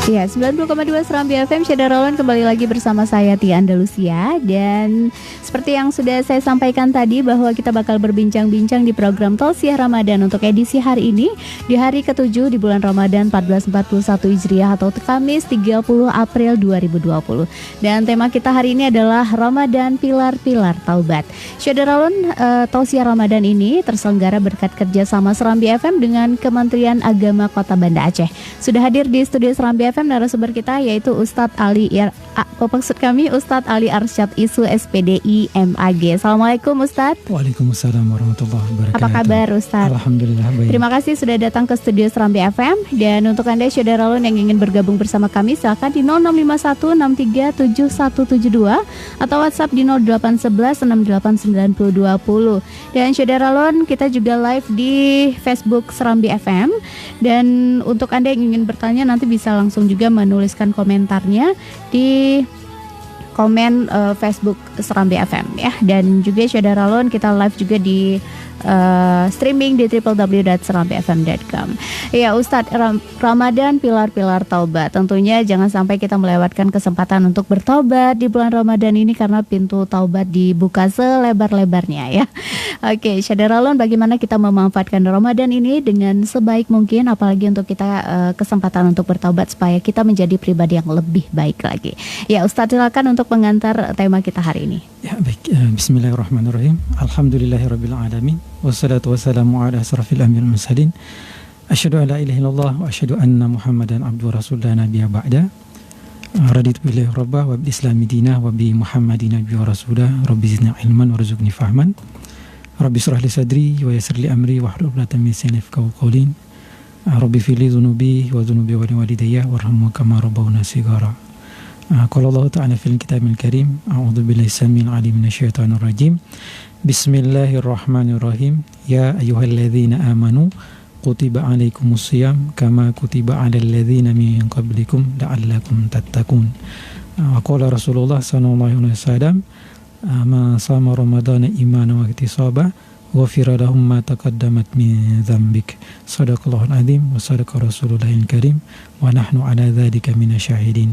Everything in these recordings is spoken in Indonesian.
Ya, 90,2 Serambi FM, Syedar Roland kembali lagi bersama saya Tia Andalusia. Dan seperti yang sudah saya sampaikan tadi bahwa kita bakal berbincang-bincang di program Tausiah Ramadan untuk edisi hari ini di hari ke-7 di bulan Ramadan 1441 Hijriah atau Kamis 30 April 2020. Dan tema kita hari ini adalah Ramadan Pilar-Pilar Taubat. Syedar Roland, Tausiah Ramadan ini terselenggara berkat kerjasama Serambi FM dengan Kementerian Agama Kota Banda Aceh. Sudah hadir di studio Serambi FM narasumber kita yaitu Ustadz Ali Ustadz Ali Arsyad Isu SPDI MAG. Assalamualaikum Ustadz. Waalaikumsalam warahmatullahi wabarakatuh. Apa kabar Ustadz? Alhamdulillah baik. Terima kasih sudah datang ke studio Serambi FM. Dan untuk Anda Syedar Roland yang ingin bergabung bersama kami silakan di 0651637172 atau WhatsApp di 0811689020. Dan Syedar Roland kita juga live di Facebook Serambi FM. Dan untuk Anda yang ingin bertanya nanti bisa langsung juga menuliskan komentarnya di komen Facebook Serambi FM ya. Dan juga Syedar Roland kita live juga di streaming di www.serambifm.com. Ya Ustadz, Ramadan pilar-pilar taubat. Tentunya jangan sampai kita melewatkan kesempatan untuk bertaubat di bulan Ramadan ini karena pintu taubat dibuka selebar-lebarnya ya. Oke, Syedar Roland, bagaimana kita memanfaatkan Ramadan ini dengan sebaik mungkin, apalagi untuk kita kesempatan untuk bertaubat supaya kita menjadi pribadi yang lebih baik lagi. Ya Ustadz, silakan untuk mengantar tema kita hari ini. Ya baik, bismillahirrahmanirrahim. Alhamdulillahirabbil alamin. Wassalatu wassalamu ala asrafil anbiya'i wal mursalin. Asyhadu an la ilaha illallah wa asyhadu anna Muhammadan abduhu wa rasuluhu la nabiyya ba'da. Raditu billahi rabba wa bil islami dinah wa bi Muhammadin nabiyyan wa rasulah. Rabbi zidni ilman warzuqni fahman. Rabbi shrah li sadri wa yassir li amri wahlul 'uqdatam min lisani yafqahu qawli. Rabbi fili dhunubi wa dhunubi walidayya warhamhum kama rabbawna shighara. Qala Allah ta'ala fil kitabil karim. A'udzu billahi samil 'alim minasyaitonir rajim. Bismillahirrahmanirrahim. Ya ayyuhalladzina amanu kutiba alaikumus shiyam kama kutiba alal ladzina min qablikum la'allakum tattaqun. Wa qala Rasulullah sallallahu alaihi wasallam ma sama ramadana imanan wa ihtisaban ghufira lahum ma taqaddamat min dzambik. Shadaqallahul azim wa sadaqa rasulullahil karim wa nahnu ala dzalika minasyahidin.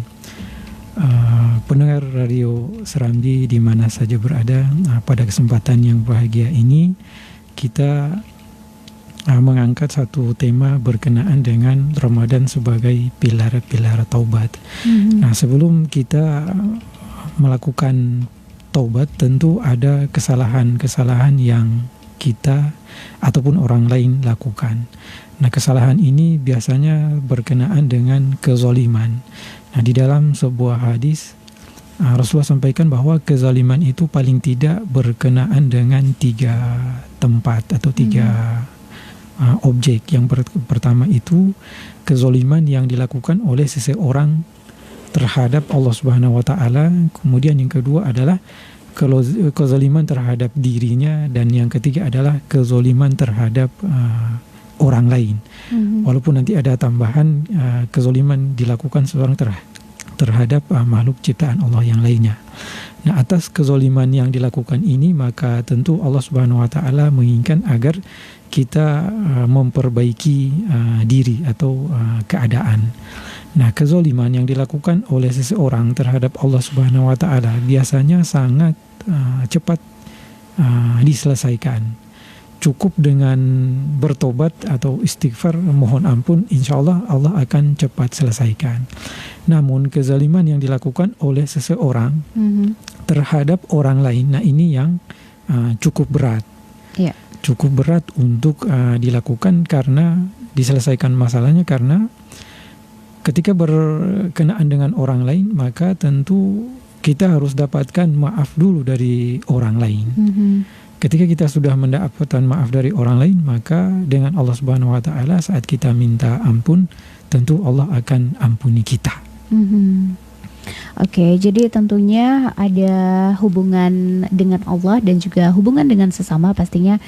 Pendengar radio Serambi di mana saja berada, pada kesempatan yang bahagia ini kita mengangkat satu tema berkenaan dengan Ramadan sebagai pilar-pilar taubat. Nah, sebelum kita melakukan taubat tentu ada kesalahan-kesalahan yang kita ataupun orang lain lakukan. Nah, kesalahan ini biasanya berkenaan dengan kezaliman. Nah, di dalam sebuah hadis Rasulullah sampaikan bahwa kezaliman itu paling tidak berkenaan dengan 3 tempat atau 3 objek. Yang pertama itu kezaliman yang dilakukan oleh seseorang terhadap Allah Subhanahu wa taala, kemudian yang kedua adalah kezaliman terhadap dirinya, dan yang ketiga adalah kezaliman terhadap orang lain. Walaupun nanti ada tambahan kezaliman dilakukan seorang terhadap makhluk ciptaan Allah yang lainnya. Nah, atas kezaliman yang dilakukan ini maka tentu Allah Subhanahu wa taala menginginkan agar kita memperbaiki diri atau keadaan. Nah, kezaliman yang dilakukan oleh seseorang terhadap Allah Subhanahu wa taala biasanya sangat cepat diselesaikan. Cukup dengan bertobat atau istighfar, mohon ampun, insya Allah Allah akan cepat selesaikan. Namun kezaliman yang dilakukan oleh seseorang terhadap orang lain, nah ini yang cukup berat. Yeah. Cukup berat untuk dilakukan karena diselesaikan masalahnya, karena ketika berkenaan dengan orang lain maka tentu kita harus dapatkan maaf dulu dari orang lain. Ketika kita sudah mendapatkan maaf dari orang lain, maka dengan Allah Subhanahu wa taala saat kita minta ampun, tentu Allah akan ampuni kita. Oke, jadi tentunya ada hubungan dengan Allah dan juga hubungan dengan sesama. Pastinya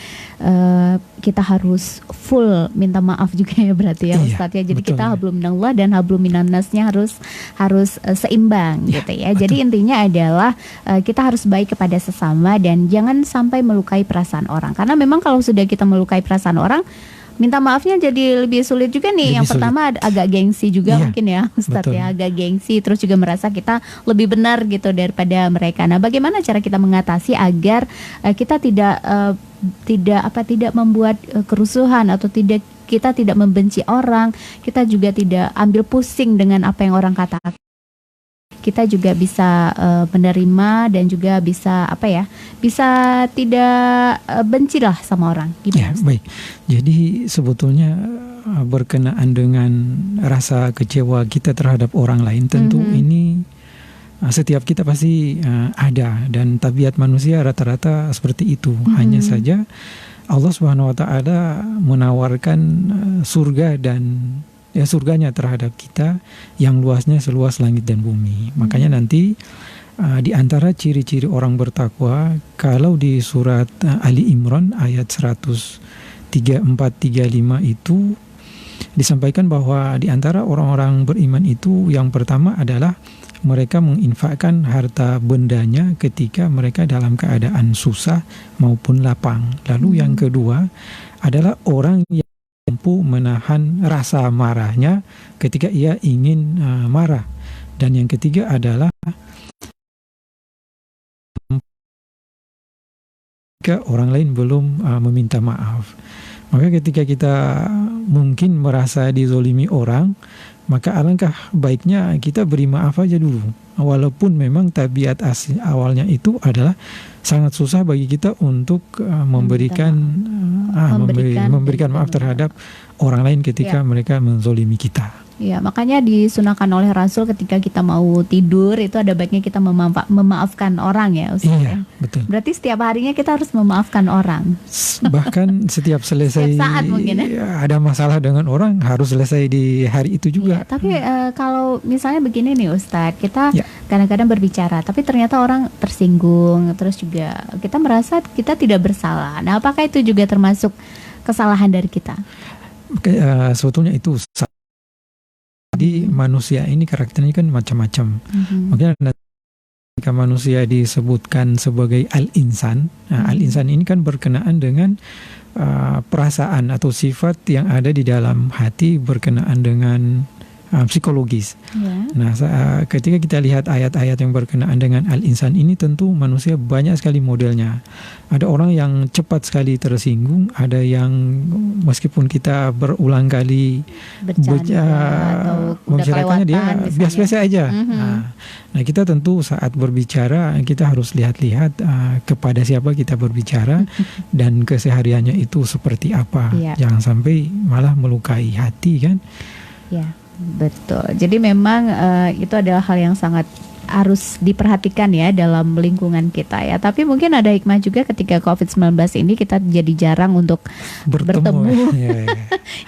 kita harus full minta maaf juga ya berarti ya Ustadz ya. Jadi betul, kita hablum minallah dan hablum minannasnya harus seimbang gitu ya. Betul. Jadi intinya adalah kita harus baik kepada sesama dan jangan sampai melukai perasaan orang. Karena memang kalau sudah kita melukai perasaan orang, minta maafnya jadi lebih sulit juga nih. Lebih Yang sulit. pertama agak gengsi juga Iya, mungkin ya Ustadz betul. ya, agak gengsi, terus juga merasa kita lebih benar gitu daripada mereka. Nah, bagaimana cara kita mengatasi agar kita tidak membuat kerusuhan, atau kita tidak membenci orang, kita juga tidak ambil pusing dengan apa yang orang katakan. Kita juga bisa menerima dan juga bisa bisa tidak benci lah sama orang. Ya, Gimana? baik. Jadi sebetulnya berkenaan dengan rasa kecewa kita terhadap orang lain, tentu ini setiap kita pasti ada, dan tabiat manusia rata-rata seperti itu. Hanya saja Allah Subhanahu wa taala menawarkan surga dan surganya terhadap kita yang luasnya seluas langit dan bumi. Makanya nanti di antara ciri-ciri orang bertakwa, kalau di surat Ali Imran ayat 134-35 itu disampaikan bahwa di antara orang-orang beriman itu yang pertama adalah mereka menginfakkan harta bendanya ketika mereka dalam keadaan susah maupun lapang. Lalu yang kedua adalah orang yang mampu menahan rasa marahnya ketika ia ingin marah. Dan yang ketiga adalah ketika orang lain belum meminta maaf. Maka ketika kita mungkin merasa dizolimi orang, maka alangkah baiknya kita beri maaf aja dulu. Walaupun memang tabiat asli awalnya itu adalah sangat susah bagi kita untuk memberikan maaf terhadap orang lain ketika mereka menzolimi kita. Ya, makanya disunahkan oleh Rasul ketika kita mau tidur itu ada baiknya kita memaafkan orang ya Ustaz. Iya, betul. Berarti setiap harinya kita harus memaafkan orang. Bahkan setiap selesai Setiap saat mungkin ya. Ada masalah dengan orang harus selesai di hari itu juga. Ya, tapi kalau misalnya begini nih Ustadz, kita kadang-kadang berbicara tapi ternyata orang tersinggung, terus juga kita merasa kita tidak bersalah. Nah, apakah itu juga termasuk kesalahan dari kita? Sebetulnya itu. Jadi manusia ini karakternya kan macam-macam. Makanya ketika manusia disebutkan sebagai al-insan, al-insan ini kan berkenaan dengan perasaan atau sifat yang ada di dalam hati berkenaan dengan psikologis. Nah, ketika kita lihat ayat-ayat yang berkenaan dengan al-insan ini, tentu manusia banyak sekali modelnya. Ada orang yang cepat sekali tersinggung, ada yang meskipun kita berulang kali membicarakannya dia biasa-biasa aja. Nah, kita tentu saat berbicara kita harus lihat-lihat kepada siapa kita berbicara dan kesehariannya itu seperti apa. Jangan sampai malah melukai hati kan. Ya. Betul. Jadi memang itu adalah hal yang sangat harus diperhatikan ya dalam lingkungan kita ya. Tapi mungkin ada hikmah juga ketika COVID-19 ini kita jadi jarang untuk bertemu.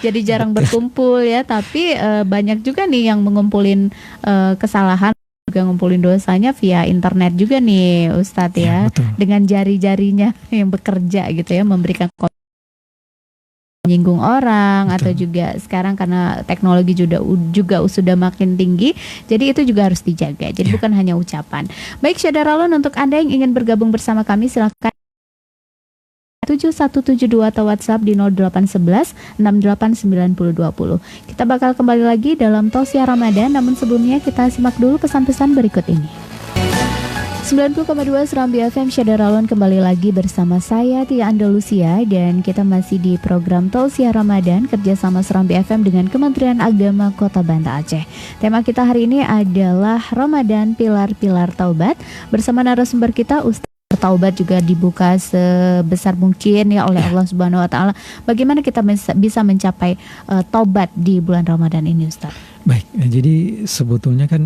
Jadi jarang berkumpul ya. Tapi banyak juga nih yang mengumpulin kesalahan, juga ngumpulin dosanya via internet juga nih Ustadz ya. Dengan jari-jarinya yang bekerja gitu ya, memberikan menyinggung orang. Atau juga sekarang karena teknologi juga sudah makin tinggi, jadi itu juga harus dijaga. Jadi bukan hanya ucapan. Baik Syadaralun, untuk Anda yang ingin bergabung bersama kami silakan 7172 atau WhatsApp di 0811 689020. Kita bakal kembali lagi dalam Tausiah Ramadan, namun sebelumnya kita simak dulu pesan-pesan berikut ini. 90,2 Serambi FM Syadaralun kembali lagi bersama saya Tia Andalusia, dan kita masih di program Tausiah Ramadan kerjasama Serambi FM dengan Kementerian Agama Kota Banda Aceh. Tema kita hari ini adalah Ramadan Pilar-Pilar Taubat. Bersama narasumber kita Ustaz, taubat juga dibuka sebesar mungkin ya oleh Allah Subhanahu wa taala. Bagaimana kita bisa mencapai taubat di bulan Ramadan ini Ustaz? Baik, jadi sebetulnya kan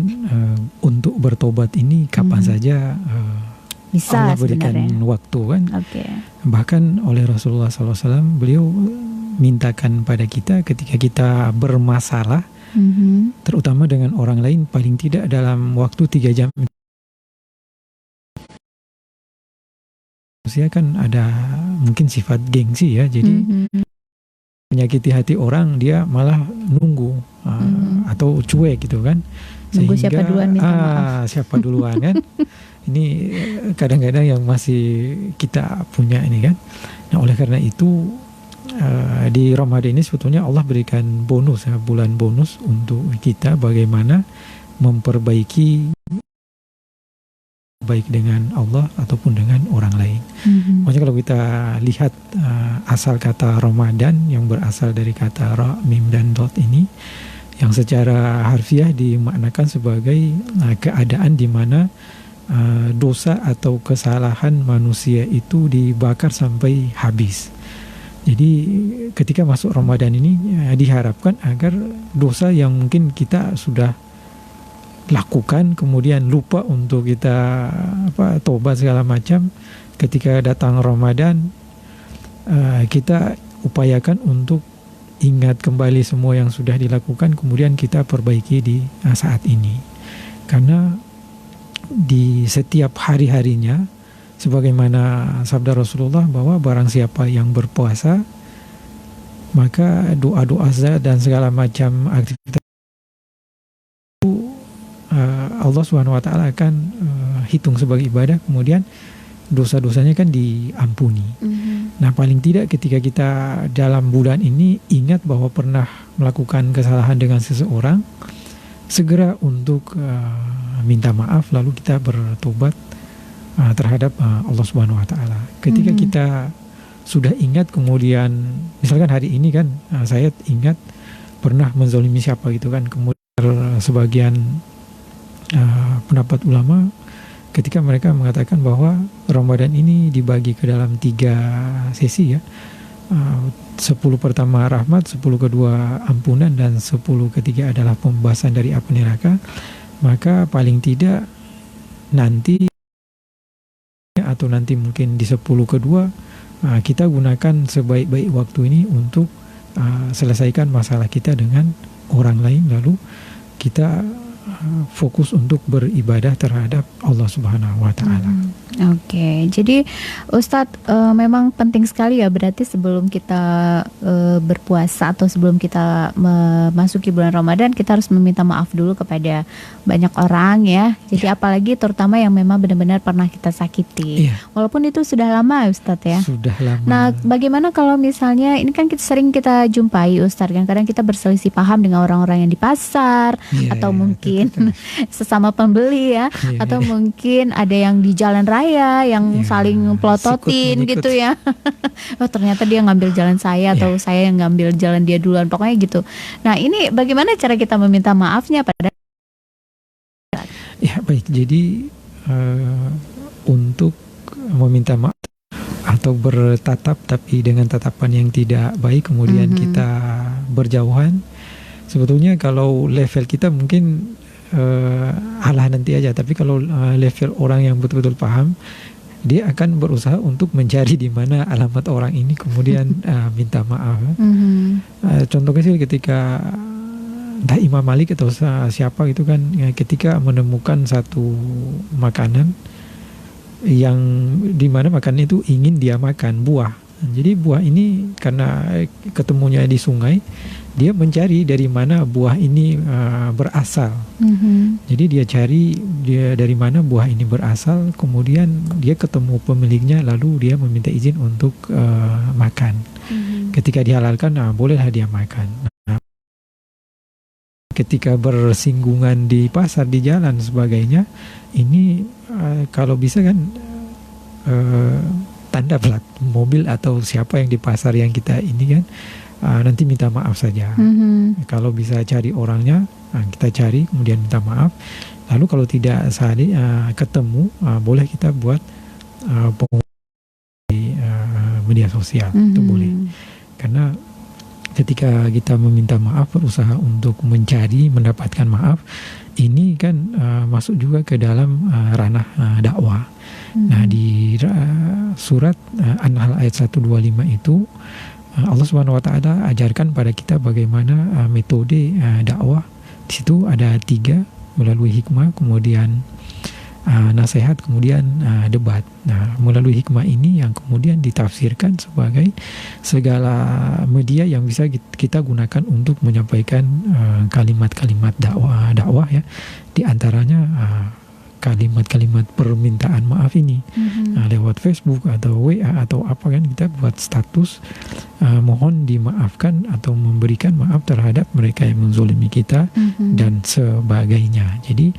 untuk bertobat ini kapan saja bisa Allah berikan waktu kan. Bahkan oleh Rasulullah SAW beliau mintakan pada kita ketika kita bermasalah, terutama dengan orang lain, paling tidak dalam waktu 3 jam. Manusia kan ada mungkin sifat gengsi ya, jadi menyakiti hati orang dia malah nunggu atau cuek gitu kan, nunggu siapa duluan minta maaf. Siapa duluan kan. Ini kadang-kadang yang masih kita punya ini kan. Nah, oleh karena itu di Ramadan ini sebetulnya Allah berikan bonus ya, bulan bonus untuk kita bagaimana memperbaiki baik dengan Allah ataupun dengan orang lain. Makanya kalau kita lihat asal kata Ramadan yang berasal dari kata ra, mim dan dot ini, yang secara harfiah dimaknakan sebagai keadaan di mana dosa atau kesalahan manusia itu dibakar sampai habis. Jadi ketika masuk Ramadan ini diharapkan agar dosa yang mungkin kita sudah lakukan kemudian lupa untuk kita tobat segala macam, ketika datang Ramadan kita upayakan untuk ingat kembali semua yang sudah dilakukan, kemudian kita perbaiki di saat ini. Karena di setiap hari-harinya, sebagaimana sabda Rasulullah bahwa barang siapa yang berpuasa, maka doa-doa dan segala macam aktivitas Allah Subhanahu wa taala akan hitung sebagai ibadah, kemudian dosa-dosanya kan diampuni. Nah, paling tidak ketika kita dalam bulan ini ingat bahwa pernah melakukan kesalahan dengan seseorang, segera untuk minta maaf lalu kita bertobat terhadap Allah Subhanahu wa taala. Ketika kita sudah ingat, kemudian misalkan hari ini kan saya ingat pernah menzalimi siapa gitu kan, kemudian sebagian pendapat ulama ketika mereka mengatakan bahwa Ramadan ini dibagi ke dalam 3 sesi ya, 10 pertama rahmat, 10 kedua ampunan, dan 10 ketiga adalah pembebasan dari api neraka. Maka paling tidak nanti atau nanti mungkin di 10 kedua kita gunakan sebaik-baik waktu ini untuk selesaikan masalah kita dengan orang lain, lalu kita fokus untuk beribadah terhadap Allah Subhanahu wa taala. Oke, jadi Ustadz memang penting sekali ya, berarti sebelum kita berpuasa atau sebelum kita memasuki bulan Ramadan, kita harus meminta maaf dulu kepada banyak orang ya. Jadi apalagi terutama yang memang benar-benar pernah kita sakiti. Walaupun itu sudah lama Ustadz ya. Sudah lama. Nah, bagaimana kalau misalnya ini kan sering kita jumpai Ustadz, kadang kita berselisih paham dengan orang-orang yang di pasar atau mungkin sesama pembeli ya, atau mungkin ada yang di jalan raya yang saling pelototin gitu ya. Oh, ternyata dia ngambil jalan saya atau saya yang ngambil jalan dia duluan, pokoknya gitu. Nah, ini bagaimana cara kita meminta maafnya pada? Ya baik, jadi untuk meminta maaf atau bertatap tapi dengan tatapan yang tidak baik, kemudian kita berjauhan, sebetulnya kalau level kita mungkin Allah nanti aja, tapi kalau level orang yang betul-betul paham, dia akan berusaha untuk mencari di mana alamat orang ini, kemudian minta maaf. Contoh kecil ketika entah Imam Malik atau siapa gitu kan, ketika menemukan satu makanan yang di mana makanan itu ingin dia makan, buah. Jadi buah ini karena ketemunya di sungai, dia mencari dari mana buah ini berasal. Jadi dia cari dari mana buah ini berasal, kemudian dia ketemu pemiliknya, lalu dia meminta izin untuk makan. Ketika dihalalkan, bolehlah dia makan. Ketika bersinggungan di pasar, di jalan sebagainya, ini kalau bisa kan tanda plat mobil atau siapa yang di pasar yang kita ini kan, nanti minta maaf saja. Kalau bisa cari orangnya, kita cari kemudian minta maaf. Lalu kalau tidak ketemu, boleh kita buat di media sosial, itu boleh. Karena ketika kita meminta maaf, berusaha untuk mencari mendapatkan maaf, ini kan masuk juga ke dalam ranah dakwah. Nah, di surat An-Nahl ayat 125 itu Allah Subhanahu wa taala ajarkan pada kita bagaimana metode dakwah. Di situ ada 3, melalui hikmah, kemudian nasihat, kemudian debat. Nah, melalui hikmah ini yang kemudian ditafsirkan sebagai segala media yang bisa kita gunakan untuk menyampaikan kalimat-kalimat dakwah ya. Di antaranya kalimat-kalimat permintaan maaf ini lewat Facebook atau WA atau apa kan, kita buat status mohon dimaafkan atau memberikan maaf terhadap mereka yang menzolimi kita dan sebagainya. Jadi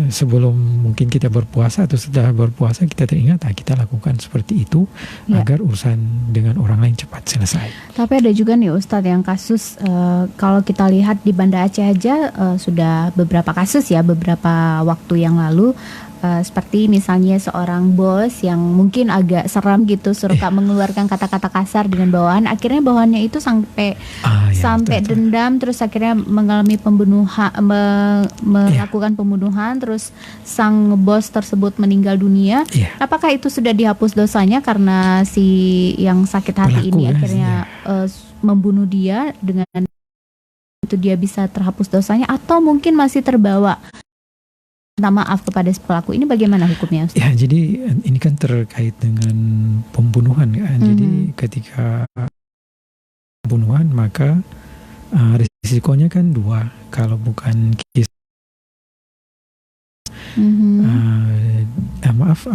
sebelum mungkin kita berpuasa atau setelah berpuasa kita teringat kita lakukan seperti itu agar urusan dengan orang lain cepat selesai. Tapi ada juga nih Ustadz yang kasus kalau kita lihat di Banda Aceh aja sudah beberapa kasus ya beberapa waktu yang lalu. Seperti misalnya seorang bos yang mungkin agak seram gitu suka mengeluarkan kata-kata kasar dengan bawahan, akhirnya bawahannya itu sampai dendam, terus akhirnya mengalami pembunuhan, melakukan pembunuhan, terus sang bos tersebut meninggal dunia. Apakah itu sudah dihapus dosanya karena si yang sakit hati ini akhirnya membunuh dia, dengan itu dia bisa terhapus dosanya, atau mungkin masih terbawa minta maaf kepada pelaku? Ini bagaimana hukumnya, Ustaz? Ya, jadi ini kan terkait dengan pembunuhan kan. Jadi ketika pembunuhan maka risikonya kan dua, kalau bukan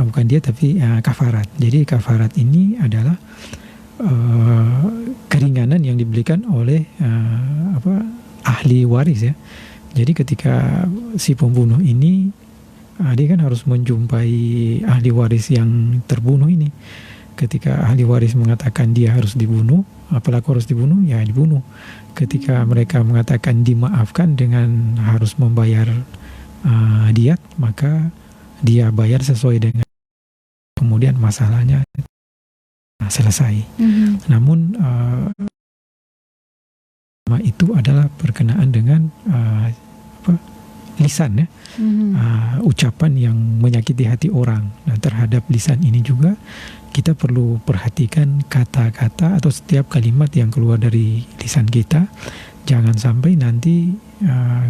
bukan dia tapi kafarat. Jadi kafarat ini adalah keringanan yang diberikan oleh ahli waris ya. Jadi ketika si pembunuh ini dia kan harus menjumpai ahli waris yang terbunuh ini. Ketika ahli waris mengatakan dia harus dibunuh, pelaku harus dibunuh, ya dibunuh. Ketika mereka mengatakan dimaafkan dengan harus membayar diat, maka dia bayar sesuai dengan, kemudian masalahnya selesai. Namun itu adalah berkenaan dengan lisan ya, ucapan yang menyakiti hati orang. Nah, terhadap lisan ini juga kita perlu perhatikan kata-kata atau setiap kalimat yang keluar dari lisan kita. Jangan sampai nanti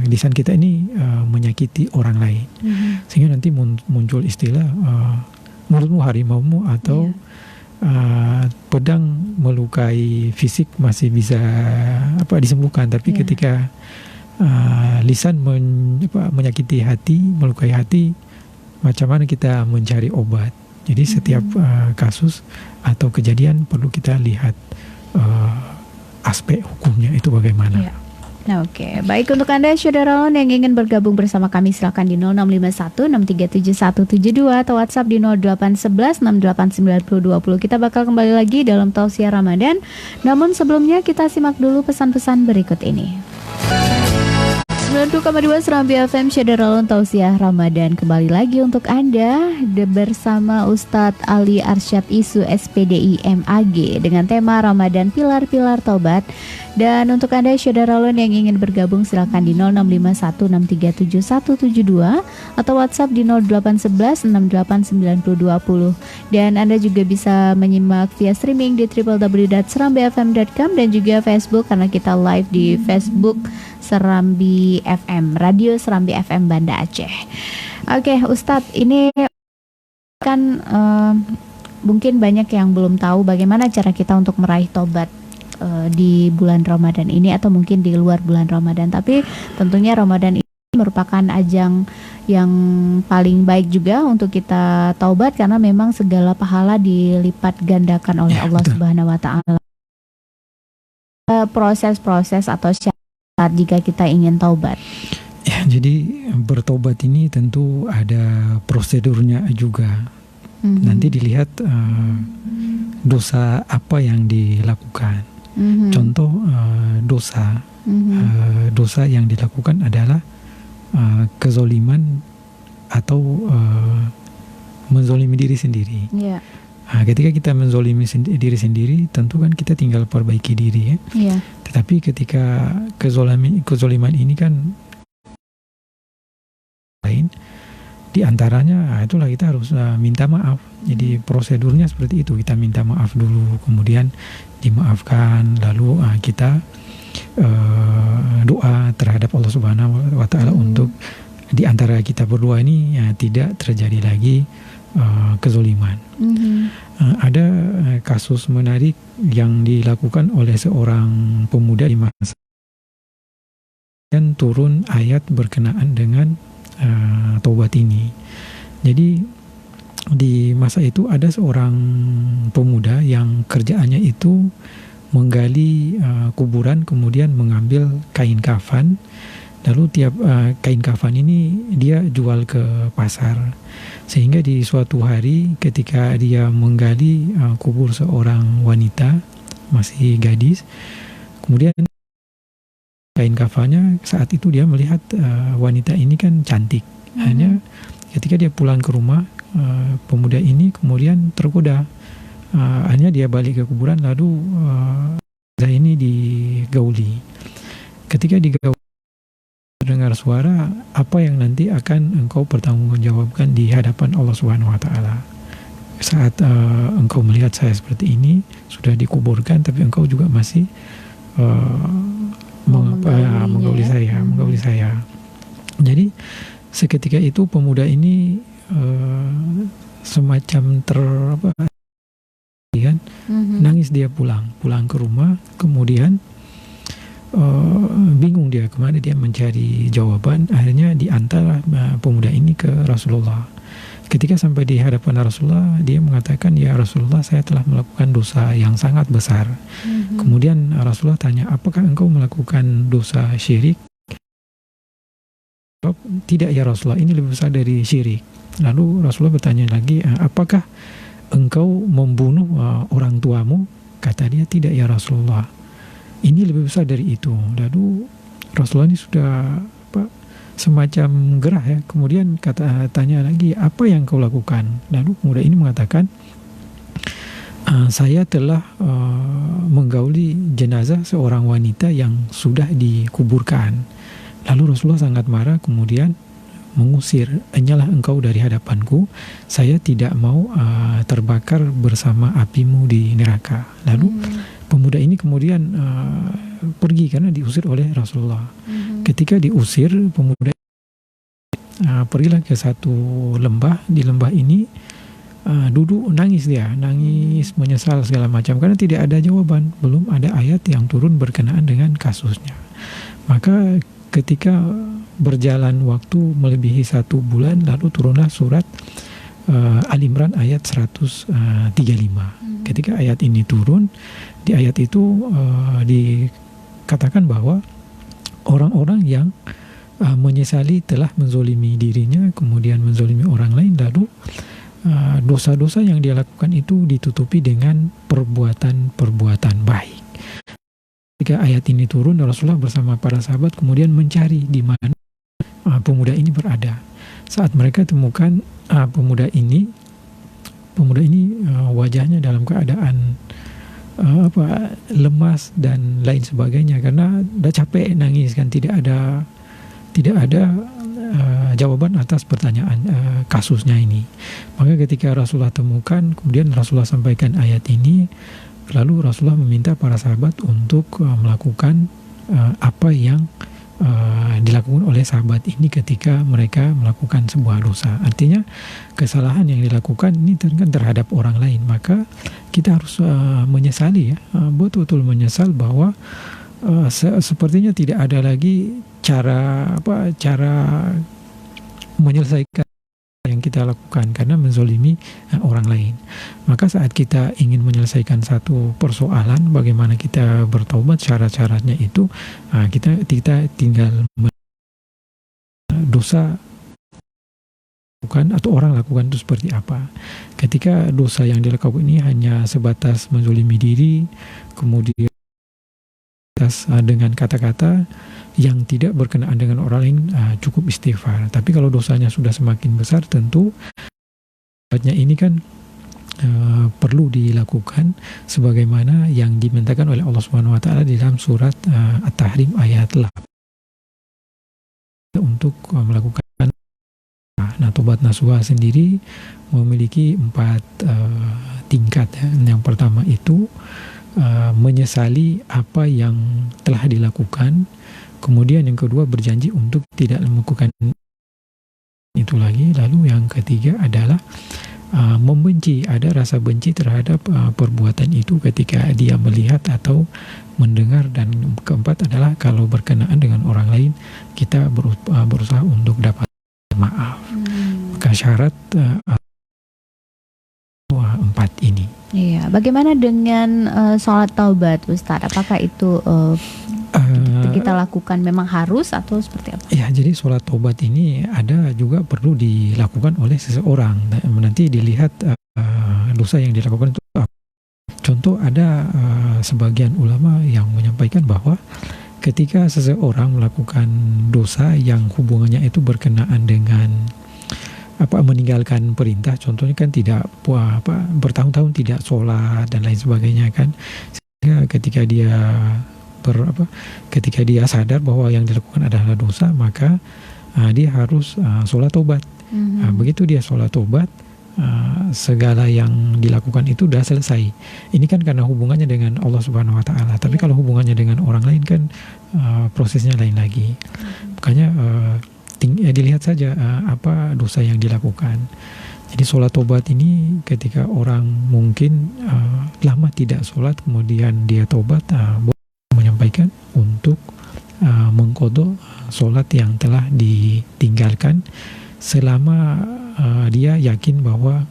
lisan kita ini menyakiti orang lain, sehingga nanti muncul istilah mulutmu harimaumu, atau pedang melukai fisik masih bisa disembuhkan, tapi ketika lisan menyakiti hati, melukai hati, macam mana kita mencari obat. Jadi setiap kasus atau kejadian perlu kita lihat aspek hukumnya itu bagaimana. Nah, oke. Baik, untuk Anda saudara yang ingin bergabung bersama kami silakan di 0651637172 atau WhatsApp di 0811689020. Kita bakal kembali lagi dalam Tausiah Ramadan. Namun sebelumnya kita simak dulu pesan-pesan berikut ini. 92,2 Serambi FM Syedaralun Tausiah Ramadan kembali lagi untuk Anda bersama Ustadz Ali Arsyad Isu SPDI MAG dengan tema Ramadan Pilar-Pilar Taubat. Dan untuk Anda Syedaralun yang ingin bergabung silakan di 0651637172 atau WhatsApp di 0811689020. Dan Anda juga bisa menyimak via streaming di www.serambifm.com dan juga Facebook karena kita live di Facebook Serambi FM, Radio Serambi FM Banda Aceh. Oke, Ustadz, ini kan mungkin banyak yang belum tahu bagaimana cara kita untuk meraih tobat di bulan Ramadan ini atau mungkin di luar bulan Ramadan. Tapi tentunya Ramadan ini merupakan ajang yang paling baik juga untuk kita taubat karena memang segala pahala dilipat gandakan oleh Allah Subhanahu wa taala. Proses-proses atau jika kita ingin taubat. Ya, jadi bertobat ini tentu ada prosedurnya juga. Nanti dilihat dosa apa yang dilakukan. Contoh dosa yang dilakukan adalah kezoliman atau menzolimi diri sendiri. Ketika kita menzolimi diri sendiri, tentu kan kita tinggal perbaiki diri ya. Tetapi ketika kezoliman ini kan lain, di antaranya itulah kita harus minta maaf. Jadi prosedurnya seperti itu, kita minta maaf dulu, kemudian dimaafkan, lalu kita doa terhadap Allah Subhanahu wa taala untuk di antara kita berdua ini tidak terjadi lagi kezoliman. Ada kasus menarik yang dilakukan oleh seorang pemuda di masa dan turun ayat berkenaan dengan taubat ini. Jadi di masa itu ada seorang pemuda yang kerjaannya itu menggali kuburan, kemudian mengambil kain kafan, lalu tiap kain kafan ini dia jual ke pasar. Sehingga di suatu hari ketika dia menggali kubur seorang wanita masih gadis, kemudian kain kafannya, saat itu dia melihat wanita ini kan cantik. Hanya ketika dia pulang ke rumah, pemuda ini kemudian tergoda. Hanya dia balik ke kuburan, lalu ini digauli. Ketika digauli, dengar suara, apa yang nanti akan engkau pertanggungjawabkan di hadapan Allah Subhanahu wa taala. Saat engkau melihat saya seperti ini, sudah dikuburkan, tapi engkau juga masih menggauli saya. Jadi seketika itu pemuda ini semacam kan, nangis dia pulang ke rumah, kemudian bingung dia kemana dia mencari jawaban. Akhirnya diantar pemuda ini ke Rasulullah. Ketika sampai di hadapan Rasulullah, dia mengatakan, ya Rasulullah, saya telah melakukan dosa yang sangat besar. Kemudian Rasulullah tanya, apakah engkau melakukan dosa syirik? Tidak ya Rasulullah, ini lebih besar dari syirik. Lalu Rasulullah bertanya lagi, apakah engkau membunuh orang tuamu? Kata dia, tidak ya Rasulullah, ini lebih besar dari itu. Lalu Rasulullah ini sudah semacam gerah ya. Kemudian tanya lagi, apa yang kau lakukan? Lalu pemuda ini mengatakan, saya telah menggauli jenazah seorang wanita yang sudah dikuburkan. Lalu Rasulullah sangat marah, kemudian mengusir, enyalah engkau dari hadapanku, saya tidak mau terbakar bersama apimu di neraka. Lalu pemuda ini kemudian pergi karena diusir oleh Rasulullah. Ketika diusir, pemuda pergilah ke satu lembah. Di lembah ini duduk nangis, menyesal segala macam karena tidak ada jawaban, belum ada ayat yang turun berkenaan dengan kasusnya. Maka ketika berjalan waktu melebihi 1 bulan, lalu turunlah surat Al-Imran ayat 135. Ketika ayat ini turun, di ayat itu dikatakan bahwa orang-orang yang menyesali telah menzolimi dirinya, kemudian menzolimi orang lain, lalu dosa-dosa yang dia lakukan itu ditutupi dengan perbuatan-perbuatan baik. Ketika ayat ini turun, Rasulullah bersama para sahabat kemudian mencari di mana pemuda ini berada. Saat mereka temukan pemuda ini wajahnya dalam keadaan lemas dan lain sebagainya karena udah capek nangis kan, tidak ada jawaban atas pertanyaan kasusnya ini. Maka ketika Rasulullah temukan, kemudian Rasulullah sampaikan ayat ini, lalu Rasulullah meminta para sahabat untuk melakukan apa yang dilakukan oleh sahabat ini ketika mereka melakukan sebuah dosa. Artinya kesalahan yang dilakukan ini terhadap orang lain, maka kita harus menyesali ya, betul-betul menyesal bahwa sepertinya tidak ada lagi cara menyelesaikan yang kita lakukan karena menzolimi orang lain. Maka saat kita ingin menyelesaikan satu persoalan, bagaimana kita bertaubat, syarat-syaratnya itu kita tinggal dosa lakukan atau orang lakukan itu seperti apa. Ketika dosa yang dilakukan ini hanya sebatas menzolimi diri, kemudian dengan kata-kata yang tidak berkenaan dengan orang lain, cukup istighfar. Tapi kalau dosanya sudah semakin besar, tentu ini kan perlu dilakukan sebagaimana yang dimintakan oleh Allah Subhanahu wa taala di dalam surat At-Tahrim ayat 8 untuk melakukan. Nah, tobat nasuha sendiri memiliki 4 tingkat ya. Yang pertama itu menyesali apa yang telah dilakukan. Kemudian yang kedua berjanji untuk tidak melakukan itu lagi. Lalu yang ketiga adalah membenci, ada rasa benci terhadap perbuatan itu ketika dia melihat atau mendengar. Dan keempat adalah kalau berkenaan dengan orang lain, kita berusaha untuk dapat maaf. Maka syarat 4 ini. Iya, bagaimana dengan sholat taubat, Ustadz? Apakah itu kita lakukan memang harus atau seperti apa? Ya, jadi sholat taubat ini ada juga perlu dilakukan oleh seseorang. Nanti dilihat dosa yang dilakukan itu apa. Contoh ada sebagian ulama yang menyampaikan bahwa ketika seseorang melakukan dosa yang hubungannya itu berkenaan dengan meninggalkan perintah, contohnya kan tidak bertahun-tahun tidak sholat dan lain sebagainya kan, sehingga ketika dia sadar bahwa yang dilakukan adalah dosa, maka dia harus sholat tobat. Begitu dia sholat tobat, segala yang dilakukan itu sudah selesai. Ini kan karena hubungannya dengan Allah Subhanahu Wa Taala. Tapi kalau hubungannya dengan orang lain kan prosesnya lain lagi. Makanya dilihat saja apa dosa yang dilakukan. Jadi sholat tobat ini ketika orang mungkin lama tidak sholat, kemudian dia tobat, menyampaikan untuk mengqadha sholat yang telah ditinggalkan selama dia yakin bahwa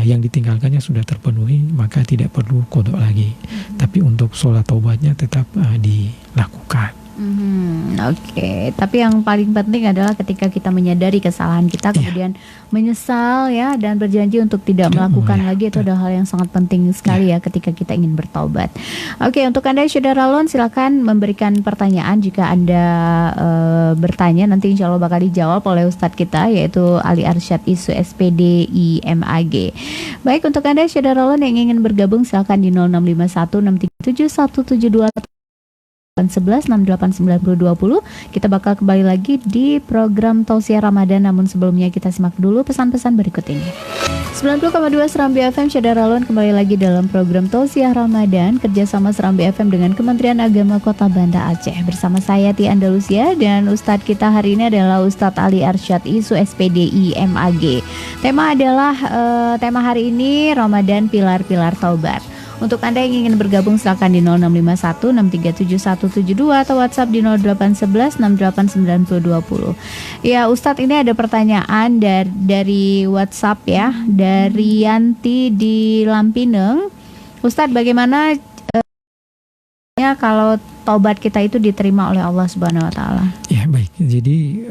yang ditinggalkannya sudah terpenuhi, maka tidak perlu qadha lagi. Tapi untuk sholat tobatnya tetap dilakukan. Oke. Tapi yang paling penting adalah ketika kita menyadari kesalahan kita, kemudian menyesal ya, dan berjanji untuk tidak melakukan lagi, itu adalah hal yang sangat penting sekali ya ketika kita ingin bertaubat. Oke, untuk Anda Saudara Lon, silakan memberikan pertanyaan jika Anda bertanya, nanti insya Allah bakal dijawab oleh Ustadz kita, yaitu Ali Arsyad Isu SPD IMAG. Baik, untuk Anda Saudara Lon yang ingin bergabung, silakan di 0651 637 172 11 689020. Kita bakal kembali lagi di program Tausiah Ramadan, namun sebelumnya kita simak dulu pesan-pesan berikut ini. 90,2 Serambi FM, Saudara Lon, kembali lagi dalam program Tausiah Ramadan kerjasama Serambi FM dengan Kementerian Agama Kota Banda Aceh. Bersama saya Tia Andalusia, dan Ustadz kita hari ini adalah Ustadz Ali Arsyad Isu SPDI MAG. Tema adalah tema hari ini Ramadan Pilar-Pilar Taubat. Untuk Anda yang ingin bergabung, silakan di 0651 637 172 atau WhatsApp di 0811 689020. Ya, Ustadz, ini ada pertanyaan dari WhatsApp ya, dari Yanti di Lampineng. Ustadz, bagaimana kalau taubat kita itu diterima oleh Allah Subhanahu Wa Taala? Ya, baik. Jadi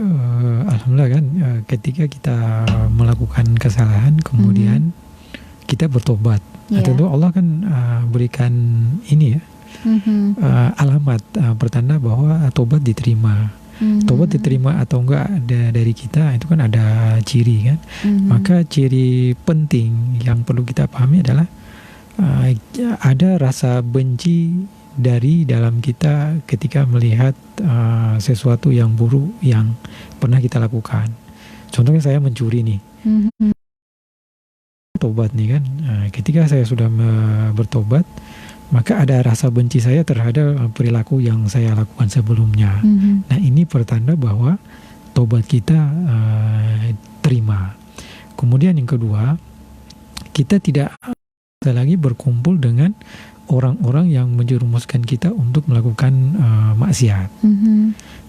alhamdulillah kan, ketika kita melakukan kesalahan kemudian kita bertobat. Tentu Allah kan berikan ini ya, alamat pertanda bahwa tobat diterima. Tobat diterima atau enggak dari kita itu kan ada ciri kan. Maka ciri penting yang perlu kita pahami adalah ada rasa benci dari dalam kita ketika melihat sesuatu yang buruk yang pernah kita lakukan. Contohnya saya mencuri nih. Tobat nih kan, ketika saya sudah bertobat, maka ada rasa benci saya terhadap perilaku yang saya lakukan sebelumnya. Nah, ini pertanda bahwa tobat kita terima. Kemudian yang kedua, kita tidak lagi berkumpul dengan orang-orang yang menjerumuskan kita untuk melakukan maksiat.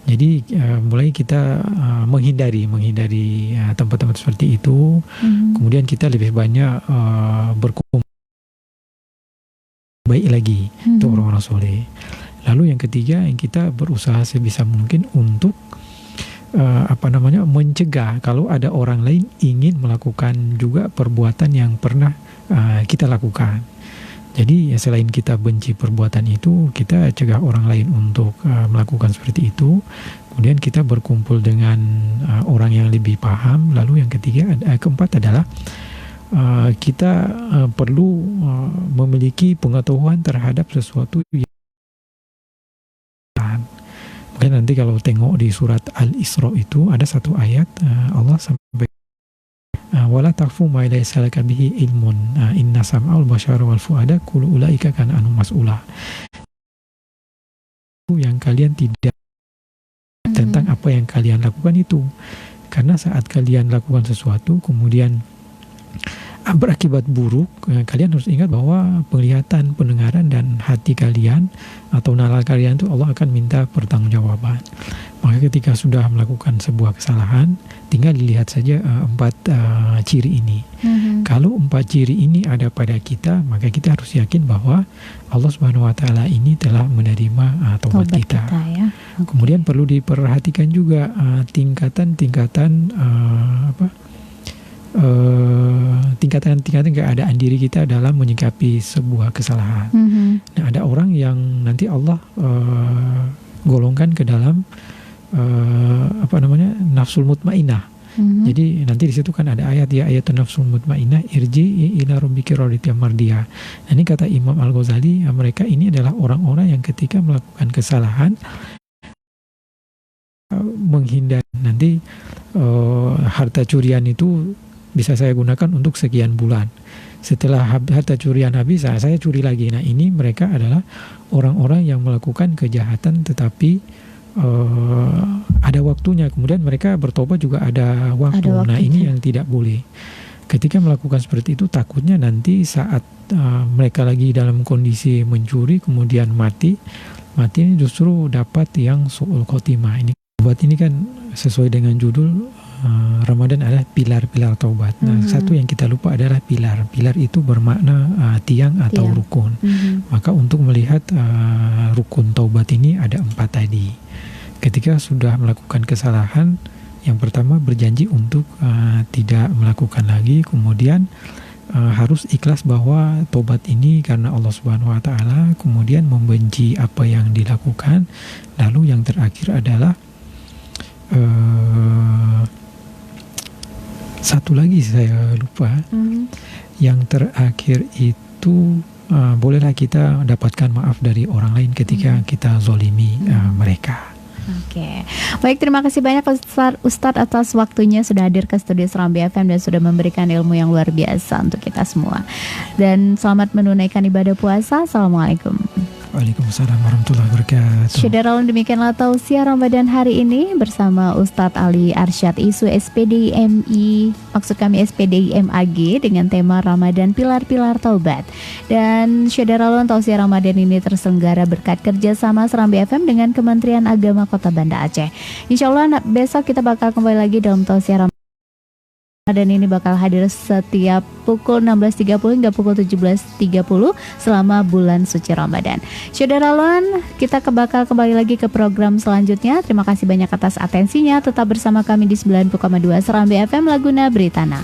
Jadi mulai kita menghindari tempat-tempat seperti itu. Kemudian kita lebih banyak berkumpul baik lagi untuk orang-orang soleh. Lalu yang ketiga, yang kita berusaha sebisa mungkin untuk mencegah kalau ada orang lain ingin melakukan juga perbuatan yang pernah kita lakukan. Jadi selain kita benci perbuatan itu, kita cegah orang lain untuk melakukan seperti itu. Kemudian kita berkumpul dengan orang yang lebih paham. Lalu yang keempat adalah kita perlu memiliki pengetahuan terhadap sesuatu yang mungkin nanti kalau tengok di surat Al-Isra itu ada satu ayat Allah sampai wala taqfu ma laysa laka bihi ilmun inna sam'a wal basara wal fuada kullu ulaika kana anhu mas'ula. Yang kalian tidak tentang apa yang kalian lakukan itu, karena saat kalian lakukan sesuatu kemudian berakibat buruk, kalian harus ingat bahwa penglihatan, pendengaran dan hati kalian atau nalar kalian itu Allah akan minta pertanggungjawaban. Maka ketika sudah melakukan sebuah kesalahan, tinggal dilihat saja 4 ciri ini. Kalau 4 ciri ini ada pada kita, maka kita harus yakin bahwa Allah Subhanahu Wa Taala ini telah menerima taubat kita. Ya. Kemudian perlu diperhatikan juga tingkatan-tingkatan tingkatan-tingkatan keadaan diri kita dalam menyikapi sebuah kesalahan. Nah, ada orang yang nanti Allah golongkan ke dalam nafsul mutmainnah. Jadi nanti di situ kan ada ayat ya, ayat nafsul mutmainnah irji ila rabbiki radiyatan mardiyah. Nah, ini kata Imam Al-Ghazali, mereka ini adalah orang-orang yang ketika melakukan kesalahan menghindar nanti harta curian itu bisa saya gunakan untuk sekian bulan. Setelah harta curian habis, saya curi lagi. Nah, ini mereka adalah orang-orang yang melakukan kejahatan tetapi ada waktunya. Kemudian mereka bertobat juga ada waktu. Nah, ini yang tidak boleh. Ketika melakukan seperti itu, takutnya nanti saat mereka lagi dalam kondisi mencuri kemudian mati ini justru dapat yang su'ul khotimah. Ini taubat ini kan sesuai dengan judul Ramadan adalah pilar-pilar taubat. Nah, satu yang kita lupa adalah pilar. Pilar itu bermakna tiang atau rukun. Maka untuk melihat rukun taubat ini ada 4 tadi. Ketika sudah melakukan kesalahan, yang pertama berjanji untuk tidak melakukan lagi. Kemudian harus ikhlas bahwa taubat ini karena Allah Subhanahu Wa Taala. Kemudian membenci apa yang dilakukan. Lalu yang terakhir adalah satu lagi saya lupa. Yang terakhir itu bolehlah kita dapatkan maaf dari orang lain ketika kita zolimi mereka. Oke, baik, terima kasih banyak Ustadz atas waktunya sudah hadir ke studio Serambi FM dan sudah memberikan ilmu yang luar biasa untuk kita semua. Dan selamat menunaikan ibadah puasa. Assalamualaikum. Waalaikumsalam warahmatullahi wabarakatuh. Syederalun, demikianlah tausiah Ramadan hari ini bersama Ustadz Ali Arsyad Isu SPDI MI, maksud kami SPDI MAG, dengan tema Ramadan Pilar-Pilar Taubat. Dan Syederalun, tausiah Ramadan ini terselenggara berkat kerjasama Serambi FM dengan Kementerian Agama Kota Banda Aceh. Insya Allah besok kita bakal kembali lagi dalam tausiah Ramadan. Dan ini bakal hadir setiap pukul 16.30 hingga pukul 17.30 selama bulan suci Ramadan. Syederalun, kita bakal kembali lagi ke program selanjutnya. Terima kasih banyak atas atensinya. Tetap bersama kami di 90,2 Serambi FM Laguna Britana.